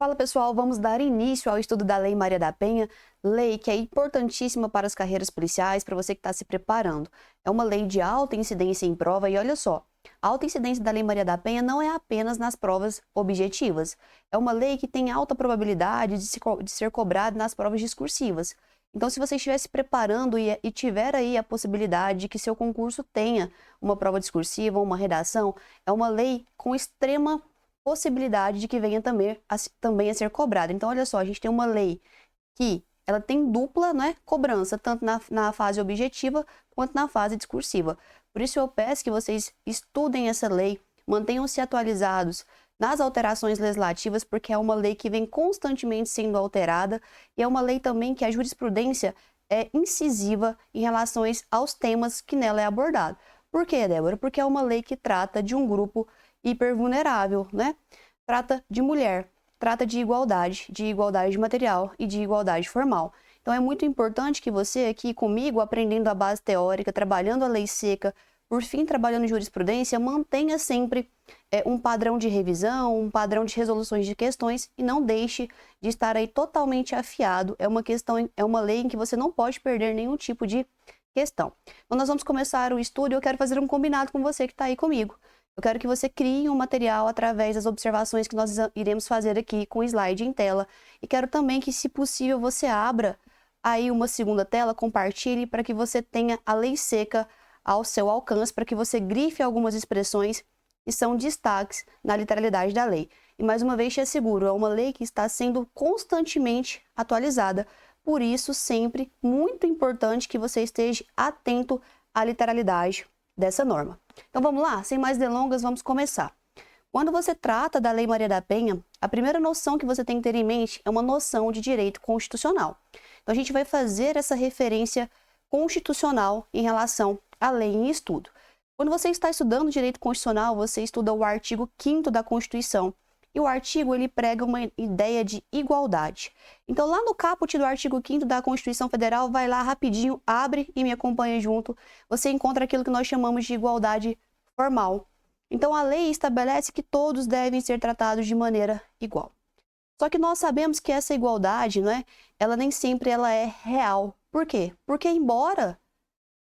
Fala pessoal, vamos dar início ao estudo da Lei Maria da Penha, lei que é importantíssima para as carreiras policiais, para você que está se preparando. É uma lei de alta incidência em prova e olha só, a alta incidência da Lei Maria da Penha não é apenas nas provas objetivas, é uma lei que tem alta probabilidade de ser cobrada nas provas discursivas. Então, se você estiver se preparando e tiver aí a possibilidade de que seu concurso tenha uma prova discursiva, uma redação, é uma lei com extrema possibilidade de que venha também a ser cobrada. Então, olha só, a gente tem uma lei que ela tem dupla, né, cobrança, tanto na fase objetiva quanto na fase discursiva. Por isso, eu peço que vocês estudem essa lei, mantenham-se atualizados nas alterações legislativas, porque é uma lei que vem constantemente sendo alterada e é uma lei também que a jurisprudência é incisiva em relação aos temas que nela é abordado. Por quê, Débora? Porque é uma lei que trata de um grupo hipervulnerável, né? Trata de mulher, trata de igualdade material e de igualdade formal. Então é muito importante que você aqui comigo, aprendendo a base teórica, trabalhando a lei seca, por fim trabalhando em jurisprudência, mantenha sempre um padrão de revisão, um padrão de resoluções de questões e não deixe de estar aí totalmente afiado. É uma lei em que você não pode perder nenhum tipo de questão. Então nós vamos começar o estudo e eu quero fazer um combinado com você que está aí comigo. Eu quero que você crie um material através das observações que nós iremos fazer aqui com o slide em tela. E quero também que, se possível, você abra aí uma segunda tela, compartilhe para que você tenha a lei seca ao seu alcance, para que você grife algumas expressões que são destaques na literalidade da lei. E mais uma vez te asseguro, é uma lei que está sendo constantemente atualizada. Por isso, sempre muito importante que você esteja atento à literalidade dessa norma. Então vamos lá, sem mais delongas, vamos começar. Quando você trata da Lei Maria da Penha, a primeira noção que você tem que ter em mente é uma noção de direito constitucional. Então a gente vai fazer essa referência constitucional em relação à lei em estudo. Quando você está estudando direito constitucional, você estuda o artigo 5º da Constituição. E o artigo, ele prega uma ideia de igualdade. Então, lá no caput do artigo 5º da Constituição Federal, vai lá rapidinho, abre e me acompanha junto. Você encontra aquilo que nós chamamos de igualdade formal. Então, a lei estabelece que todos devem ser tratados de maneira igual. Só que nós sabemos que essa igualdade, né, ela nem sempre ela é real. Por quê? Porque, embora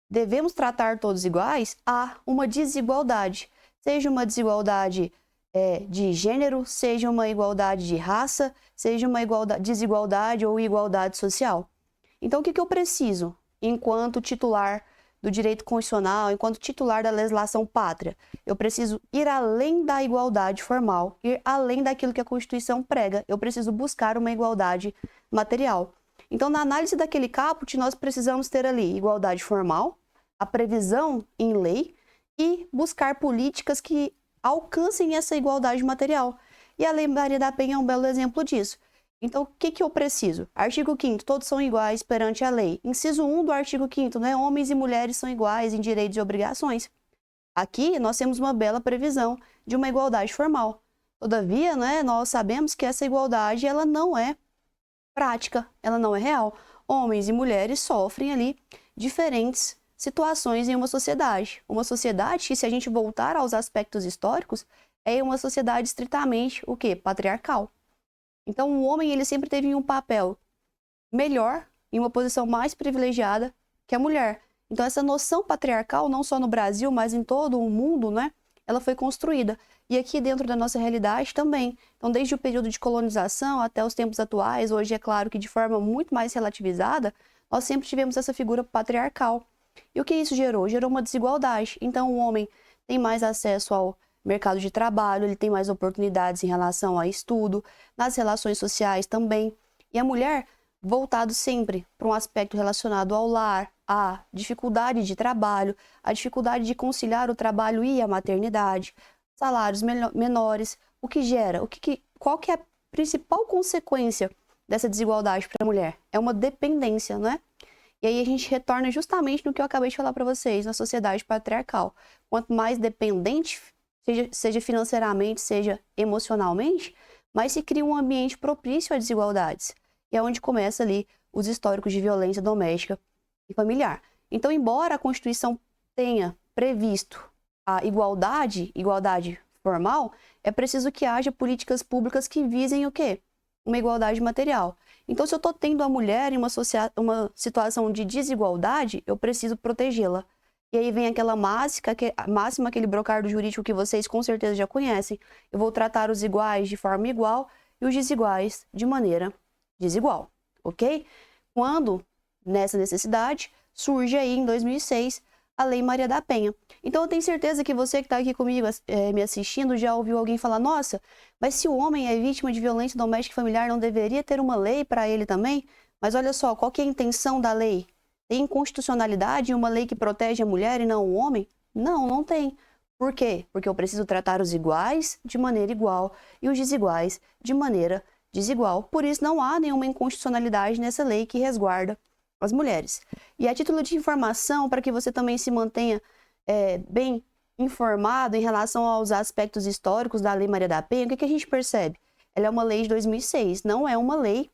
devemos tratar todos iguais, há uma desigualdade. Seja uma desigualdade de gênero, seja uma igualdade de raça, seja uma desigualdade ou igualdade social. Então, o que eu preciso, enquanto titular do direito constitucional, enquanto titular da legislação pátria? Eu preciso ir além da igualdade formal, ir além daquilo que a Constituição prega. Eu preciso buscar uma igualdade material. Então, na análise daquele caput, nós precisamos ter ali igualdade formal, a previsão em lei e buscar políticas que alcancem essa igualdade material. E a Lei Maria da Penha é um belo exemplo disso. Então, o que eu preciso? Artigo 5º, todos são iguais perante a lei. Inciso 1 do artigo 5º, né? Homens e mulheres são iguais em direitos e obrigações. Aqui, nós temos uma bela previsão de uma igualdade formal. Todavia, né, nós sabemos que essa igualdade ela não é prática, ela não é real. Homens e mulheres sofrem ali diferentes situações em uma sociedade. Uma sociedade que, se a gente voltar aos aspectos históricos, é uma sociedade estritamente, o quê? Patriarcal. Então, o homem, ele sempre teve um papel melhor, em uma posição mais privilegiada que a mulher. Então, essa noção patriarcal, não só no Brasil, mas em todo o mundo, né? Ela foi construída. E aqui dentro da nossa realidade também. Então, desde o período de colonização até os tempos atuais, hoje é claro que de forma muito mais relativizada, nós sempre tivemos essa figura patriarcal. E o que isso gerou? Gerou uma desigualdade. Então, o homem tem mais acesso ao mercado de trabalho, ele tem mais oportunidades em relação a estudo, nas relações sociais também. E a mulher, voltado sempre para um aspecto relacionado ao lar, à dificuldade de trabalho, a dificuldade de conciliar o trabalho e a maternidade, salários menores, o que gera, qual que é a principal consequência dessa desigualdade para a mulher? É uma dependência, não é? E aí a gente retorna justamente no que eu acabei de falar para vocês, na sociedade patriarcal. Quanto mais dependente, seja financeiramente, seja emocionalmente, mais se cria um ambiente propício a desigualdades. E é onde começa ali os históricos de violência doméstica e familiar. Então, embora a Constituição tenha previsto a igualdade formal, é preciso que haja políticas públicas que visem o quê? uma igualdade material. Então, se eu estou tendo a mulher em uma situação de desigualdade, eu preciso protegê-la. E aí vem aquela máxima, aquele brocardo jurídico que vocês com certeza já conhecem. Eu vou tratar os iguais de forma igual e os desiguais de maneira desigual, ok? Quando, nessa necessidade, surge aí em 2006 a Lei Maria da Penha. Então, eu tenho certeza que você que está aqui comigo me assistindo já ouviu alguém falar, nossa, mas se o homem é vítima de violência doméstica e familiar, não deveria ter uma lei para ele também? Mas olha só, qual que é a intenção da lei? Tem inconstitucionalidade em uma lei que protege a mulher e não o homem? Não, não tem. Por quê? Porque eu preciso tratar os iguais de maneira igual e os desiguais de maneira desigual. Por isso, não há nenhuma inconstitucionalidade nessa lei que resguarda as mulheres. E a título de informação, para que você também se mantenha bem informado em relação aos aspectos históricos da Lei Maria da Penha, o que a gente percebe? Ela é uma lei de 2006, não é uma lei,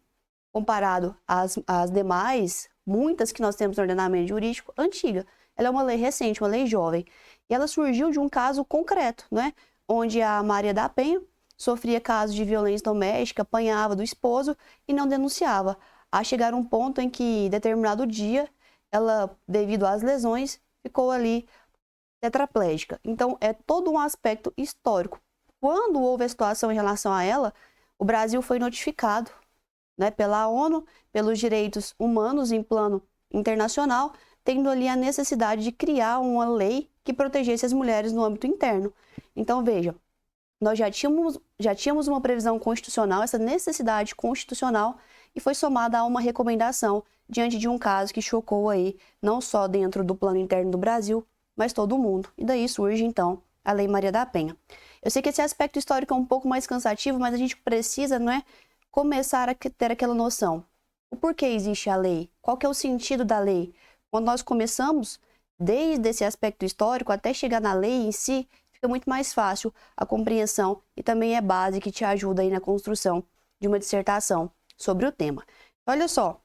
comparado às demais, muitas que nós temos no ordenamento jurídico, antiga. Ela é uma lei recente, uma lei jovem. E ela surgiu de um caso concreto, né? Onde a Maria da Penha sofria casos de violência doméstica, apanhava do esposo e não denunciava. A chegar um ponto em que, determinado dia, ela, devido às lesões, ficou ali tetraplégica. Então, é todo um aspecto histórico. Quando houve a situação em relação a ela, o Brasil foi notificado, né, pela ONU, pelos direitos humanos em plano internacional, tendo ali a necessidade de criar uma lei que protegesse as mulheres no âmbito interno. Então, veja, nós já tínhamos uma previsão constitucional, essa necessidade constitucional, e foi somada a uma recomendação diante de um caso que chocou aí, não só dentro do plano interno do Brasil, mas todo o mundo. E daí surge, então, a Lei Maria da Penha. Eu sei que esse aspecto histórico é um pouco mais cansativo, mas a gente precisa, não é, começar a ter aquela noção. O porquê existe a lei? Qual que é o sentido da lei? Quando nós começamos, desde esse aspecto histórico até chegar na lei em si, fica muito mais fácil a compreensão e também é base que te ajuda aí na construção de uma dissertação sobre o tema. Olha só,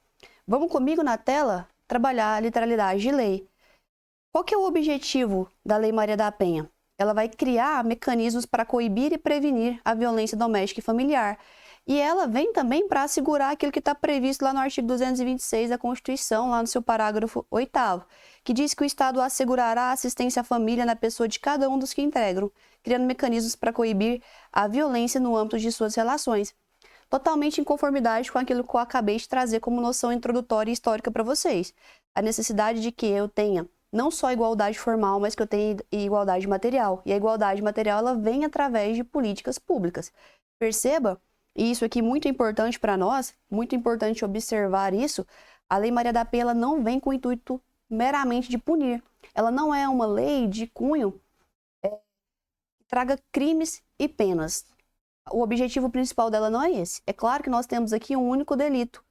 vamos comigo na tela trabalhar a literalidade de lei. Qual que é o objetivo da Lei Maria da Penha? Ela vai criar mecanismos para coibir e prevenir a violência doméstica e familiar. E ela vem também para assegurar aquilo que está previsto lá no artigo 226 da Constituição, lá no seu parágrafo 8º, que diz que o Estado assegurará assistência à família na pessoa de cada um dos que integram, criando mecanismos para coibir a violência no âmbito de suas relações. Totalmente em conformidade com aquilo que eu acabei de trazer como noção introdutória e histórica para vocês. A necessidade de que eu tenha não só igualdade formal, mas que eu tenha igualdade material. E a igualdade material, ela vem através de políticas públicas. Perceba, e isso aqui é muito importante para nós, muito importante observar isso, a Lei Maria da Penha ela não vem com o intuito meramente de punir. Ela não é uma lei de cunho que traga crimes e penas. O objetivo principal dela não é esse. É claro que nós temos aqui um único delito,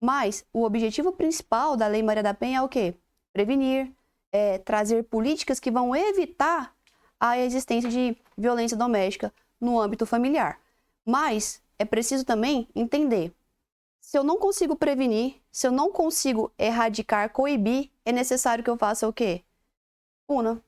mas o objetivo principal da Lei Maria da Penha é o quê? Prevenir, trazer políticas que vão evitar a existência de violência doméstica no âmbito familiar. Mas é preciso também entender, se eu não consigo prevenir, se eu não consigo erradicar, coibir, é necessário que eu faça o quê? Puna.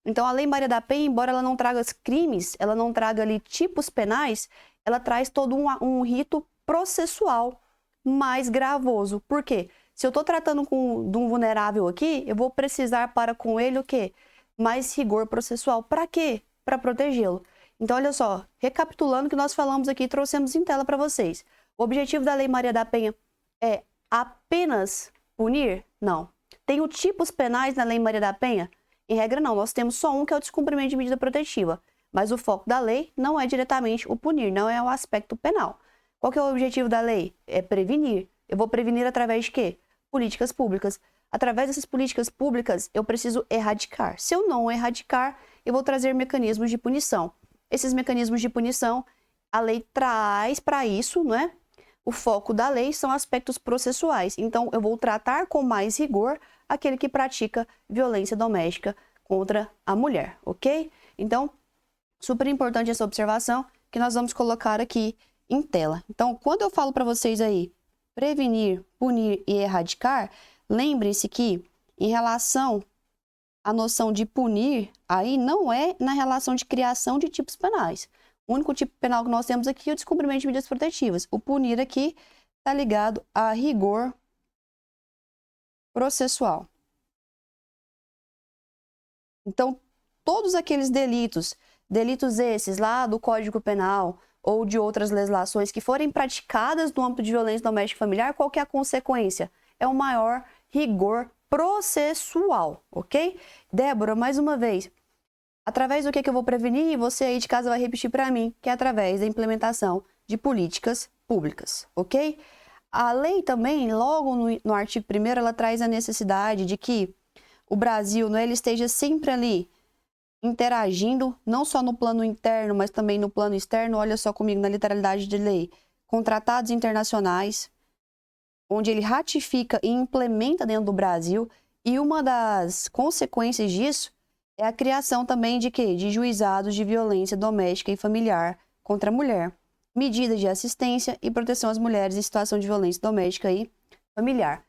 Então, a Lei Maria da Penha, embora ela não traga crimes, ela não traga ali tipos penais, ela traz todo um rito processual mais gravoso. Por quê? Se eu estou tratando de um vulnerável aqui, eu vou precisar para com ele o quê? Mais rigor processual. Para quê? Para protegê-lo. Então, olha só, recapitulando o que nós falamos aqui, trouxemos em tela para vocês. O objetivo da Lei Maria da Penha é apenas punir? Não. Tem tipos penais na Lei Maria da Penha? Em regra, não. Nós temos só um, que é o descumprimento de medida protetiva. Mas o foco da lei não é diretamente o punir, não é o aspecto penal. Qual que é o objetivo da lei? É prevenir. Eu vou prevenir através de quê? Políticas públicas. Através dessas políticas públicas, eu preciso erradicar. Se eu não erradicar, eu vou trazer mecanismos de punição. Esses mecanismos de punição, a lei traz para isso, não é? O foco da lei são aspectos processuais. Então, eu vou tratar com mais rigor aquele que pratica violência doméstica contra a mulher, ok? Então, super importante essa observação que nós vamos colocar aqui em tela. Então, quando eu falo para vocês aí, prevenir, punir e erradicar, lembre-se que, em relação à noção de punir, aí não é na relação de criação de tipos penais. O único tipo penal que nós temos aqui é o descumprimento de medidas protetivas. O punir aqui está ligado a rigor processual. Então, todos aqueles delitos esses lá do Código Penal ou de outras legislações que forem praticadas no âmbito de violência doméstica e familiar, qual que é a consequência? É o maior rigor processual, ok? Débora, mais uma vez, através do que eu vou prevenir, você aí de casa vai repetir para mim, que é através da implementação de políticas públicas, ok? A lei também, logo no artigo 1º, ela traz a necessidade de que o Brasil, né, ele esteja sempre ali interagindo, não só no plano interno, mas também no plano externo. Olha só comigo na literalidade de lei. Com tratados internacionais, onde ele ratifica e implementa dentro do Brasil, e uma das consequências disso é a criação também de quê? De juizados de violência doméstica e familiar contra a mulher, medidas de assistência e proteção às mulheres em situação de violência doméstica e familiar.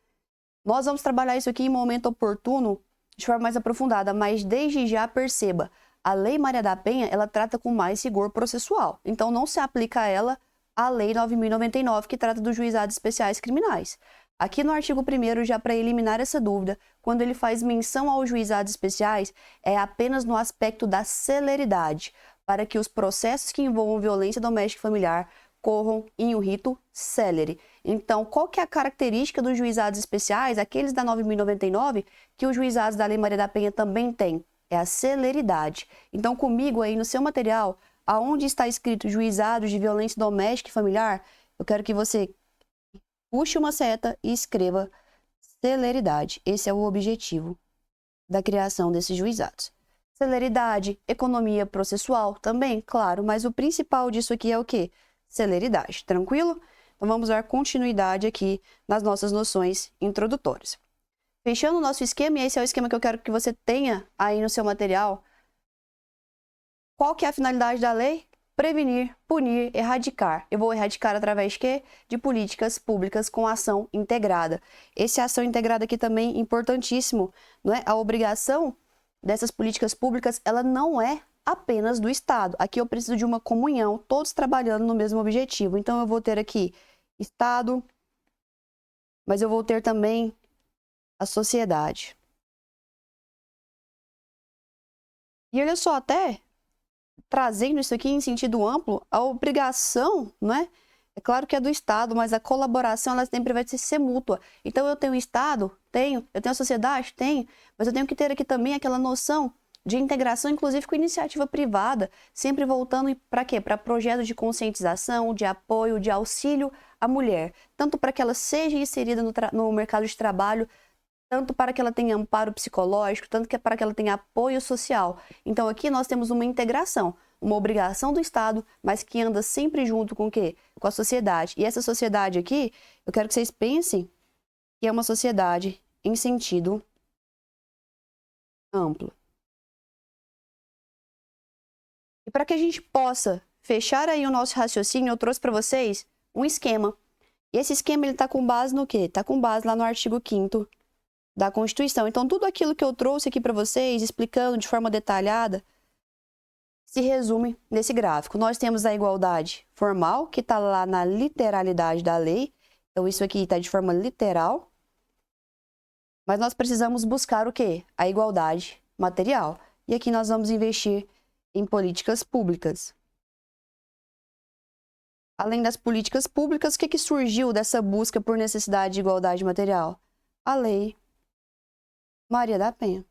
Nós vamos trabalhar isso aqui em momento oportuno, de forma mais aprofundada, mas desde já perceba, a Lei Maria da Penha, ela trata com mais rigor processual. Então, não se aplica a ela a Lei 9.099, que trata dos juizados especiais criminais. Aqui no artigo 1º, já para eliminar essa dúvida, quando ele faz menção aos juizados especiais, é apenas no aspecto da celeridade, para que os processos que envolvam violência doméstica e familiar corram em um rito célere. Então, qual que é a característica dos juizados especiais, aqueles da 9.099, que os juizados da Lei Maria da Penha também têm? É a celeridade. Então, comigo aí no seu material, aonde está escrito juizados de violência doméstica e familiar, eu quero que você puxe uma seta e escreva celeridade. Esse é o objetivo da criação desses juizados. Celeridade, economia processual também, claro, mas o principal disso aqui é o quê? Celeridade, tranquilo? Então vamos dar continuidade aqui nas nossas noções introdutórias. Fechando o nosso esquema, e esse é o esquema que eu quero que você tenha aí no seu material. Qual que é a finalidade da lei? Prevenir, punir, erradicar. Eu vou erradicar através de quê? De políticas públicas com ação integrada. Esse ação integrada aqui também é importantíssimo, não é? A obrigação dessas políticas públicas, ela não é apenas do Estado. Aqui eu preciso de uma comunhão, todos trabalhando no mesmo objetivo. Então, eu vou ter aqui Estado, mas eu vou ter também a sociedade. E olha só, até trazendo isso aqui em sentido amplo, a obrigação, não é? É claro que é do Estado, mas a colaboração, ela sempre vai ser mútua. Então, eu tenho o Estado? Tenho. Eu tenho a sociedade? Tenho. Mas eu tenho que ter aqui também aquela noção de integração, inclusive com iniciativa privada, sempre voltando para quê? Para projetos de conscientização, de apoio, de auxílio à mulher, tanto para que ela seja inserida no mercado de trabalho, tanto para que ela tenha amparo psicológico, tanto que para que ela tenha apoio social. Então, aqui nós temos uma integração, uma obrigação do Estado, mas que anda sempre junto com o quê? Com a sociedade. E essa sociedade aqui, eu quero que vocês pensem que é uma sociedade em sentido amplo. E para que a gente possa fechar aí o nosso raciocínio, eu trouxe para vocês um esquema. E esse esquema, ele está com base no quê? Está com base lá no artigo 5º da Constituição. Então, tudo aquilo que eu trouxe aqui para vocês, explicando de forma detalhada, se resume nesse gráfico. Nós temos a igualdade formal, que está lá na literalidade da lei. Então, isso aqui está de forma literal. Mas nós precisamos buscar o quê? A igualdade material. E aqui nós vamos investir em políticas públicas. Além das políticas públicas, o que surgiu dessa busca por necessidade de igualdade material? A Lei Maria da Penha.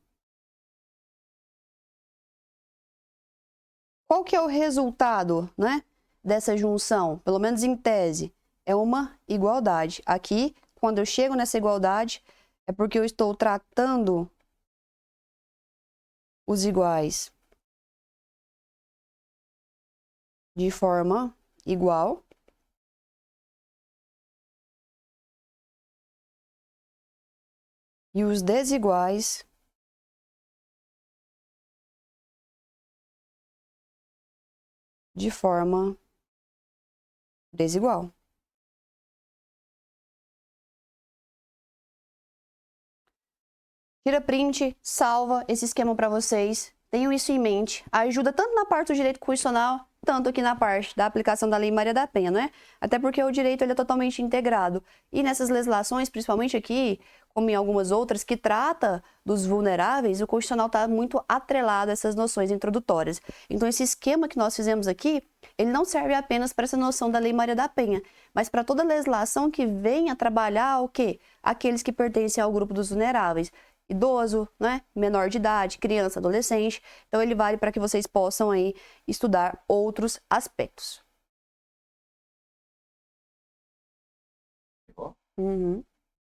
Qual que é o resultado, né, dessa junção? Pelo menos em tese, é uma igualdade. Aqui, quando eu chego nessa igualdade, é porque eu estou tratando os iguais de forma igual. E os desiguais de forma desigual. Tira print, salva esse esquema para vocês. Tenham isso em mente. Ajuda tanto na parte do direito constitucional, tanto aqui na parte da aplicação da Lei Maria da Penha, não é? Até porque o direito ele é totalmente integrado. E nessas legislações, principalmente aqui, como em algumas outras, que trata dos vulneráveis, o constitucional está muito atrelado a essas noções introdutórias. Então, esse esquema que nós fizemos aqui, ele não serve apenas para essa noção da Lei Maria da Penha, mas para toda legislação que venha trabalhar o quê? Aqueles que pertencem ao grupo dos vulneráveis. Idoso, né? Menor de idade, criança, adolescente. Então, ele vale para que vocês possam aí estudar outros aspectos. Uhum.